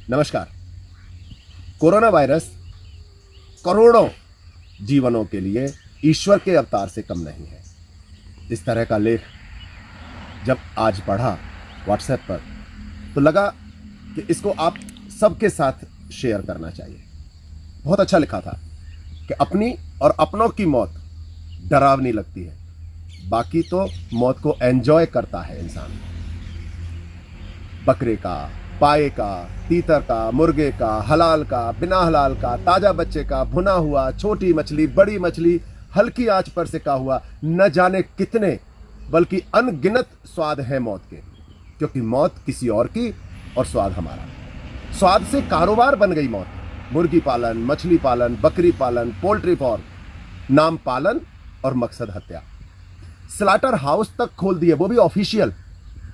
नमस्कार। Corona virus करोड़ों जीवनों के लिए ईश्वर के अवतार से कम नहीं है। इस तरह का लेख जब आज पढ़ा व्हाट्सएप पर तो लगा कि इसको आप सबके साथ शेयर करना चाहिए। बहुत अच्छा लिखा था कि अपनी और अपनों की मौत डरावनी लगती है, बाकी तो मौत को एंजॉय करता है इंसान। बकरे का, पाए का, तीतर का, मुर्गे का, हलाल का, बिना हलाल का, ताजा बच्चे का, भुना हुआ, छोटी मछली, बड़ी मछली, हल्की आंच पर सिका हुआ, न जाने कितने बल्कि अनगिनत स्वाद हैं मौत के। क्योंकि मौत किसी और की और स्वाद हमारा। स्वाद से कारोबार बन गई मौत। मुर्गी पालन, मछली पालन, बकरी पालन, पोल्ट्री फार्म, नाम पालन और मकसद हत्या। स्लाटर हाउस तक खोल दिए, वो भी ऑफिशियल।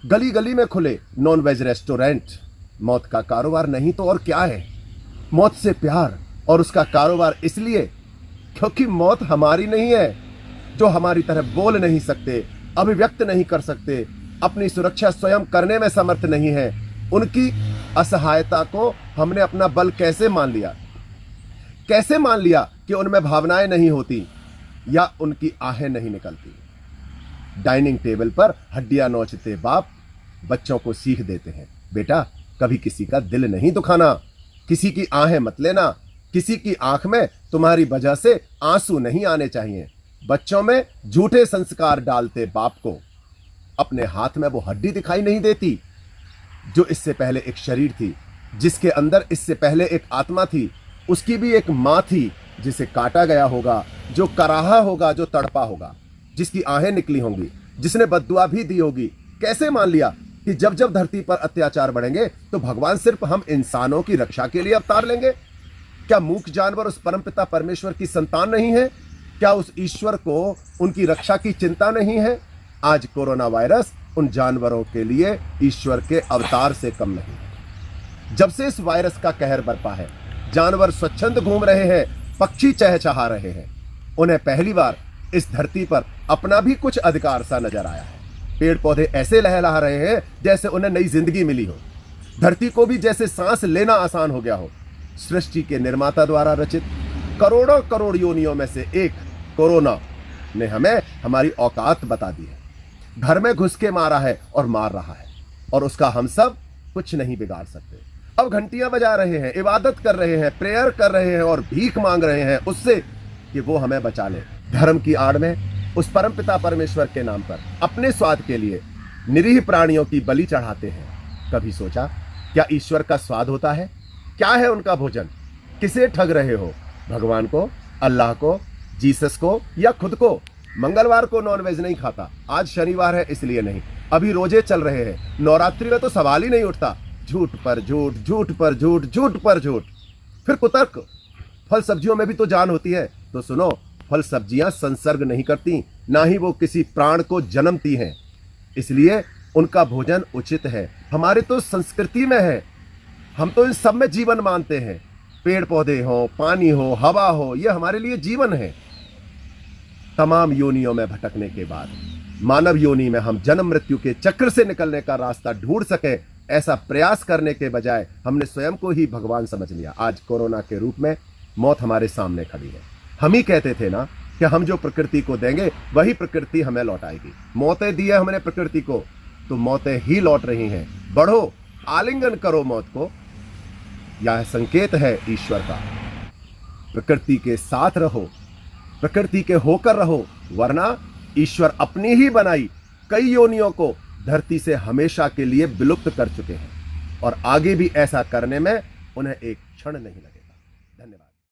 गली गली में खुले नॉन वेज रेस्टोरेंट। मौत का कारोबार नहीं तो और क्या है। मौत से प्यार और उसका कारोबार इसलिए क्योंकि मौत हमारी नहीं है। जो हमारी तरह बोल नहीं सकते, अभिव्यक्त नहीं कर सकते, अपनी सुरक्षा स्वयं करने में समर्थ नहीं है, उनकी असहायता को हमने अपना बल कैसे मान लिया। कैसे मान लिया कि उनमें भावनाएं नहीं होती या उनकी आहें नहीं निकलती। डाइनिंग टेबल पर हड्डियां नोचते बाप बच्चों को सीख देते हैं, बेटा कभी किसी का दिल नहीं दुखाना, किसी की आहें मत लेना, किसी की आंख में तुम्हारी वजह से आंसू नहीं आने चाहिए। बच्चों में झूठे संस्कार डालते बाप को अपने हाथ में वो हड्डी दिखाई नहीं देती जो इससे पहले एक शरीर थी, जिसके अंदर इससे पहले एक आत्मा थी, उसकी भी एक मां थी जिसे काटा गया होगा, जो कराहा होगा, जो तड़पा होगा, जिसकी आहें निकली होंगी, जिसने बद्दुआ भी दी होगी। कैसे मान लिया कि जब जब धरती पर अत्याचार बढ़ेंगे तो भगवान सिर्फ हम इंसानों की रक्षा के लिए अवतार लेंगे? क्या मूक जानवर उस परमपिता परमेश्वर की संतान नहीं है? क्या उस ईश्वर को उनकी रक्षा की चिंता नहीं है? आज कोरोना वायरस उन जानवरों के लिए ईश्वर के अवतार से कम नहीं। जब से इस वायरस का कहर बरपा है, जानवर स्वच्छंद घूम रहे हैं, पक्षी चहचहा रहे हैं। उन्हें पहली बार इस धरती पर अपना भी कुछ अधिकार सा नजर आया है। पेड़ पौधे ऐसे लहलहा रहे हैं जैसे उन्हें नई जिंदगी मिली हो। धरती को भी जैसे सांस लेना आसान हो गया हो। सृष्टि के निर्माता द्वारा रचित करोड़ों करोड़ योनियों में से एक कोरोना ने हमें हमारी औकात बता दी है। घर में घुस के मारा है और मार रहा है, और उसका हम सब कुछ नहीं बिगाड़ सकते। अब घंटियां बजा रहे हैं, इबादत कर रहे हैं, प्रेयर कर रहे हैं और भीख मांग रहे हैं उससे कि वो हमें बचा ले। धर्म की आड़ में उस परमपिता परमेश्वर के नाम पर अपने स्वाद के लिए निरीह प्राणियों की बलि चढ़ाते हैं। कभी सोचा क्या ईश्वर का स्वाद होता है? क्या है उनका भोजन? किसे ठग रहे हो? भगवान को, अल्लाह को, जीसस को या खुद को? मंगलवार को नॉनवेज नहीं खाता, आज शनिवार है इसलिए नहीं। अभी रोजे चल रहे हैं, नवरात्रि में तो सवाल ही नहीं उठता। झूठ पर झूठ, झूठ पर झूठ, झूठ पर झूठ। फिर कुतर्क। फल सब्जियों में भी तो जान होती है। तो सुनो, फल सब्जियां संसर्ग नहीं करती, ना ही वो किसी प्राण को जन्मती हैं, इसलिए उनका भोजन उचित है। हमारे तो संस्कृति में है, हम तो इन सब में जीवन मानते हैं। पेड़ पौधे हो, पानी हो, हवा हो, यह हमारे लिए जीवन है। तमाम योनियों में भटकने के बाद मानव योनि में हम जन्म मृत्यु के चक्र से निकलने का रास्ता ढूंढ सके, ऐसा प्रयास करने के बजाय हमने स्वयं को ही भगवान समझ लिया। आज कोरोना के रूप में मौत हमारे सामने खड़ी है। हम ही कहते थे ना कि हम जो प्रकृति को देंगे वही प्रकृति हमें लौटाएगी। मौतें दी है हमने प्रकृति को, तो मौतें ही लौट रही हैं। बढ़ो, आलिंगन करो मौत को। यह संकेत है ईश्वर का। प्रकृति के साथ रहो, प्रकृति के होकर रहो, वरना ईश्वर अपनी ही बनाई कई योनियों को धरती से हमेशा के लिए विलुप्त कर चुके हैं, और आगे भी ऐसा करने में उन्हें एक क्षण नहीं लगेगा। धन्यवाद।